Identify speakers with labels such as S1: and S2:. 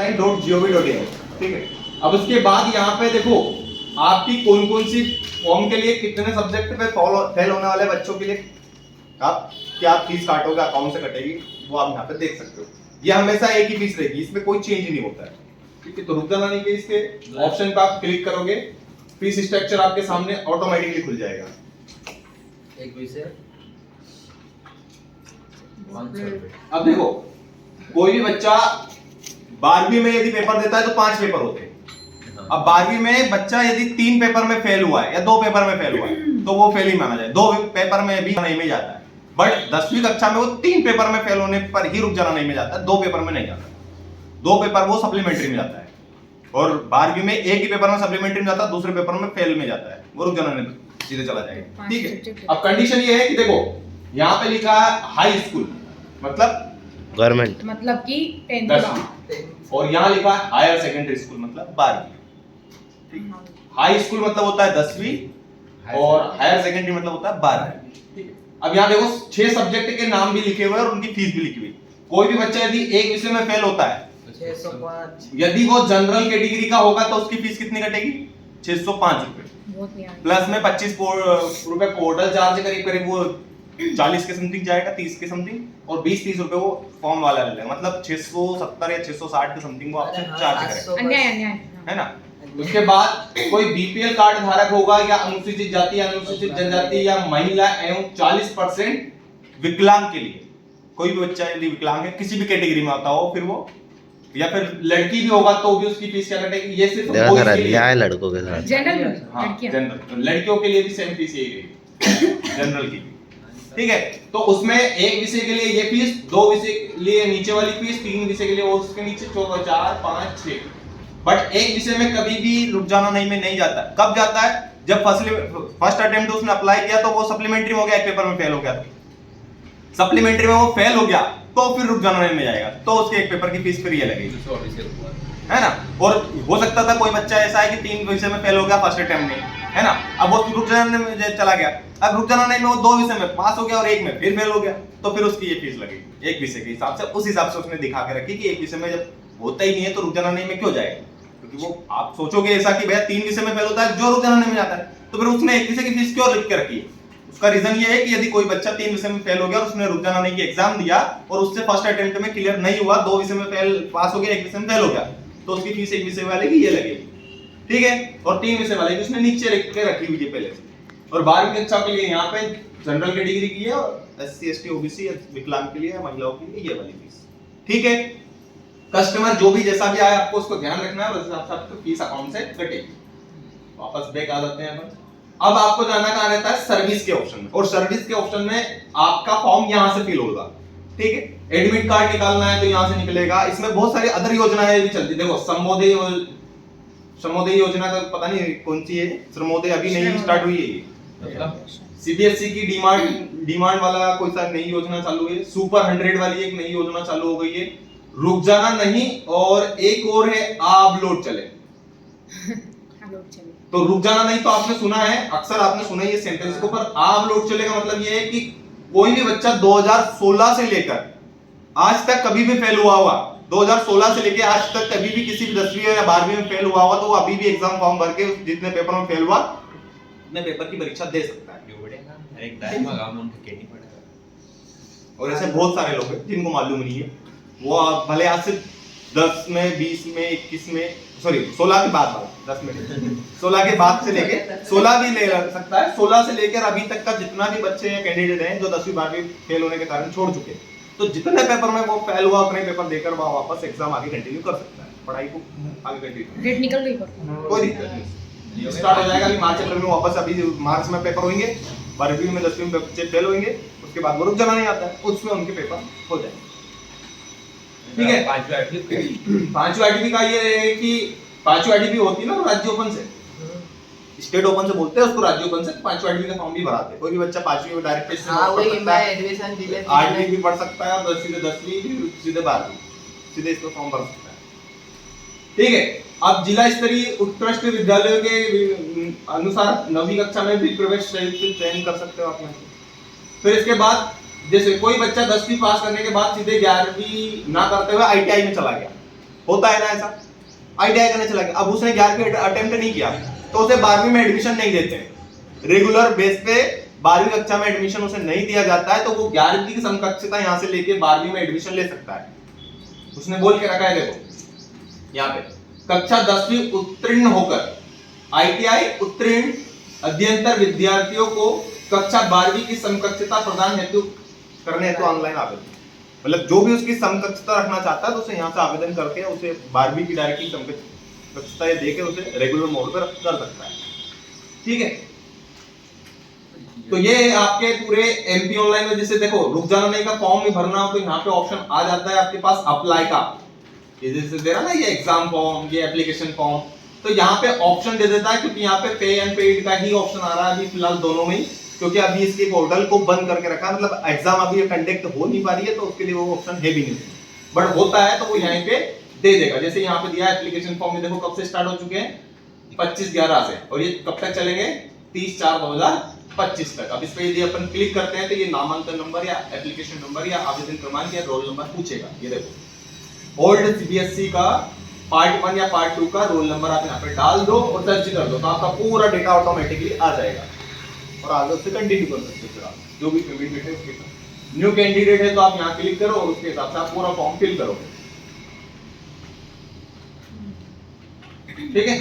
S1: online.gov.in, ठीक है। अब उसके बाद यहाँ पे देखो आपकी कौन कौन सी फॉर्म के लिए कितने सब्जेक्ट पे फेल होने वाले बच्चों के लिए आप क्या फीस काटोगे, अकाउंट से कटेगी, वो आप यहाँ पे देख सकते हो। ये हमेशा एक ही फीस रहेगी, इसमें कोई चेंज नहीं होता है, ठीक है। तो रुक जाना नहीं कि इसके ऑप्शन पे आप क्लिक करोगे, फीस स्ट्रक्चर आपके सामने ऑटोमेटिकली खुल जाएगा।
S2: एक विषय
S1: अब देखो कोई भी बच्चा 12वीं में यदि पेपर देता है तो 5 पेपर होते हैं। अब 12वीं में बच्चा यदि 3 पेपर में फेल हुआ है या 2 पेपर में फेल हुआ है तो वो फेल ही माना जाए, 2 पेपर में भी नहीं में जाता है। बट 10वीं कक्षा में वो 3 पेपर में फेल होने पर ही रुक जाना नहीं में जाता है, 2 पेपर में नहीं जाता, 2 पेपर वो सप्लीमेंट्री में जाता है। और 12वीं में एक ही पेपर में सप्लीमेंट्री में जाता है, दूसरे पेपर में फेल में जाता है, वो रुक जाना नहीं सीधे चला जाएगा, ठीक है। अब कंडीशन ये है कि देखो यहाँ पे लिखा है हाई स्कूल मतलब
S3: गवर्नमेंट,
S4: मतलब कि 10th
S1: 10वीं, और यहाँ लिखा है हायर सेकेंडरी स्कूल मतलब 12वीं। हाई स्कूल मतलब होता है 10वीं और हायर सेकेंडरी मतलब होता है 12वीं, ठीक है। अब यहाँ देखो 6 सब्जेक्ट के नाम भी लिखे हुए हैं और उनकी फीस भी लिखी हुई। कोई भी बच्चा यदि एक विषय में फेल होता है,
S2: 605,
S1: यदि वो जनरल कैटेगरी का होगा तो उसकी फीस कितनी कटेगी, 605 रुपए, प्लस में 25 रुपए पोर्टल चार्ज करीब करीब वो 40 के समथिंग जाएगा, 30 के समथिंग, और 20-30 रुपए वो फॉर्म वाला ले लेगा, मतलब 670 या 660 के समथिंग वो आपसे चार्ज करेगा,
S4: अन्याय अन्याय
S1: है ना। उसके बाद कोई बीपीएल कार्ड धारक होगा या अनुसूचित जाति या अनुसूचित जनजाति या महिला एवं 40% विकलांग के लिए, कोई भी बच्चा यदि विकलांग है किसी भी कैटेगरी में आता हो, फिर वो या फिर लड़की भी होगा तो भी उसकी फीस क्या कटेगी, ये सिर्फ बॉयज के लिए है,
S3: लड़कों के साथ
S4: जनरल
S1: हाँ, जनरल लड़कियों के लिए भी सेम फीस यही रहेगी जनरल की, ठीक है। तो उसमें एक विषय के लिए ये फीस, 2 विषय के लिए नीचे वाली फीस, 3 विषय के लिए और उसके नीचे 4, 5, 6। बट एक विषय में कभी भी रुक जाना नहीं में नहीं जाता। कब जाता है, जब फर्स्ट अटेम्प्ट उसने अप्लाई किया तो वो सप्लीमेंट्री हो गया, एक पेपर में फेल हो गया, सप्लीमेंट्री में वो फेल हो गया तो फिर रुक जाना नहीं में जाएगा, तो उसके एक पेपर की फीस फिर ये लगेगी, है ना। और हो सकता था कोई बच्चा ऐसा है कि 3 विषय में फेल हो गया फर्स्ट अटेम्प्ट में, है ना, अब वो रुक जाने में चला गया, अब रुक जाना नहीं में वो 2 विषय में पास हो गया और एक में फिर फेल हो गया, तो फिर उसकी ये फीस लगेगी एक विषय के हिसाब से। उस हिसाब से उसने दिखा के रखी कि एक विषय में जब होता ही नहीं है तो रुक जाना नहीं में क्यों जाएगा, क्योंकि वो आप सोचोगे ऐसा कि भैया 3 विषय में फेल होता है जो रुक जाना नहीं में जाता है, तो फिर उसने एक विषय की फीस क्यों लिख के रखी है। उसका रीजन ये है कि यदि कोई बच्चा 3 विषय में फेल हो गया और उसने रुक जाना नहीं की एग्जाम दिया और उससे फर्स्ट अटेम्प्ट में क्लियर नहीं हुआ, 2 विषय में फेल पास हो गया, एक विषय में फेल हो गया, तो उसकी फीस एक विषय वाले की ये लगेगी, ठीक है। और 3 विषय वाले की उसने नीचे लिख के रखी हुई है पहले से। और 12वीं कक्षा के लिए यहाँ पे जनरल कैटेगरी की है और SC ST OBC विकलांग के लिए, महिलाओं के लिए ये वाली फीस, ठीक है। कस्टमर जो भी जैसा भी आया आपको उसको ध्यान रखना है, उस हिसाब से आपको फीस अकाउंट से कटेगी। वापस बैक आ जाते हैं अपन। अब आपको जाना कहाँ रहता है, सर्विस के ऑप्शन में, और सर्विस के ऑप्शन में आपका फॉर्म यहाँ से फिल होगा, ठीक है। एडमिट कार्ड निकालना है तो यहाँ से निकलेगा। इसमें बहुत सारी अदर योजनाएं भी चलती, देखो श्रमोदय योजना का पता नहीं कौन सी है, श्रमोदय अभी नहीं स्टार्ट हुई है, CBSE की डिमांड वाला कोई सा नई योजना चालू है, सुपर 100 वाली एक नई योजना चालू हो गई है, रुक जाना नहीं, और एक और है आप लोड चले। तो रुक जाना नहीं तो आपने सुना है, अक्सर आपने सुना है ये सेंटेंस को, पर आप लोड चले का मतलब ये है कि कोई भी बच्चा 2016 से लेकर आज तक कभी भी फेल हुआ होगा, 2016 से लेकर आज तक कभी भी किसी भी 10वीं या 12वीं में फेल हुआ होगा, तो वो अभी भी एग्जाम फॉर्म भर के जितने पेपर में फेल हुआ उतने पेपर की परीक्षा दे सकता है। और ऐसे बहुत सारे लोग हैं जिनको मालूम नहीं है, वो भले आज से 10 में 20 में 21 में सॉरी 16 के बाद 10 में 16 के बाद से लेके 16 भी ले सकता है, 16 से लेकर अभी तक का जितना भी बच्चे या कैंडिडेट हैं जो 10वीं 12वीं फेल होने के कारण छोड़ चुके हैं, तो जितने पेपर में वो फेल हुआ उतने पेपर देकर वो वापस एग्जाम आगे कंटिन्यू कर सकता है, पढ़ाई को आगे कंटिन्यू,
S4: डेट निकल गई पर
S1: कोई दिक्कत नहीं, स्टार्ट हो जाएगा। अभी मार्च अप्रैल में वापस, अभी मार्च में पेपर होंगे, 12वीं में 10वीं में बच्चे फेल होंगे, उसके बाद वो रुक जाना नहीं आता है, उसमें उनके पेपर हो जाएंगे, ठीक है। 5वीं 8वीं का ये है कि 5वीं 8वीं होती है ना राज्य ओपन से, स्टेट ओपन से बोलते हैं उसको, राज्य ओपन से 5वीं 8वीं का फॉर्म भी भराते हैं। कोई भी बच्चा 5वीं में डायरेक्ट से
S2: हां वही मैं एडमिशन दिले
S1: 8वीं भी पढ़ सकता है और सीधे 10वीं सीधे 12वीं सीधे इसको फॉर्म भर सकता है, ठीक है। अब जिला स्तरीय उत्कृष्ट विद्यालयों के अनुसार 9वीं कक्षा में भी प्रवेश चयन कर सकते हो आप यहाँ से। फिर इसके बाद जैसे कोई बच्चा 10वीं पास करने के बाद सीधे 11वीं ना करते हुए ITI में चला गया, होता है ना ऐसा, ITI करने चला गया, अब उसने 11वीं अटेम्प्ट नहीं किया तो उसे 12वीं में एडमिशन नहीं देते, रेगुलर बेस पे 12वीं कक्षा में एडमिशन उसे नहीं दिया जाता है, तो वो 11वीं की समकक्षता यहाँ से लेके 12वीं में एडमिशन ले सकता है। उसने बोल के रखा है, देखो यहाँ पे कक्षा 10वीं उत्तीर्ण होकर ITI उत्तीर्ण अध्ययनतर विद्यार्थियों को कक्षा 12वीं की समकक्षता प्रदान हेतु करने हेतु ऑनलाइन आवेदन, मतलब जो भी उसकी समकक्षता रखना चाहता है तो उसे यहाँ से आवेदन करके उसे 12वीं की डायरेक्टली समकक्षता ये देके उसे रेगुलर मोड पर कर सकता है। ठीक है, तो ये आपके पूरे MP ऑनलाइन में जैसे देखो रुक जाना नहीं का फॉर्म भी भरना हो तो यहाँ पे ऑप्शन आ जाता है आपके पास अप्लाई का, ये जैसे दे रहा ना ये एग्जाम फॉर्म, ये एप्लीकेशन फॉर्म, तो यहाँ पे ऑप्शन दे देता है क्योंकि यहाँ पे पे एंड पेड का ही ऑप्शन आ रहा है अभी फिलहाल दोनों में, क्योंकि अभी इसके पोर्टल को बंद करके रखा है, मतलब एग्जाम अभी कंडक्ट हो नहीं पा रही है तो उसके लिए वो ऑप्शन है भी नहीं, बट होता है तो वो यहाँ पे दे देगा। जैसे यहाँ पे दिया है एप्लीकेशन फॉर्म में, देखो कब से स्टार्ट हो चुके हैं 25/11 से, और ये कब तक चलेंगे 30/4/2025 तक। अब इस पे यदि अपन क्लिक करते हैं तो ये नामांकन नंबर या एप्लीकेशन नंबर या आवेदन क्रमांक या रोल नंबर पूछेगा। ये देखो ओल्ड CBSE का पार्ट 1 या पार्ट 2 का रोल नंबर आप यहाँ पे डाल दो और सर्च कर दो तो आपका पूरा डेटा ऑटोमेटिकली आ जाएगा और आगे उससे कंटिन्यू कर सकते हो। फिर आप जो भी पेमेंट डेटा है उसके न्यू कैंडिडेट है तो आप यहाँ क्लिक करो और उसके हिसाब से आप पूरा फॉर्म फिल करोगे। ठीक है।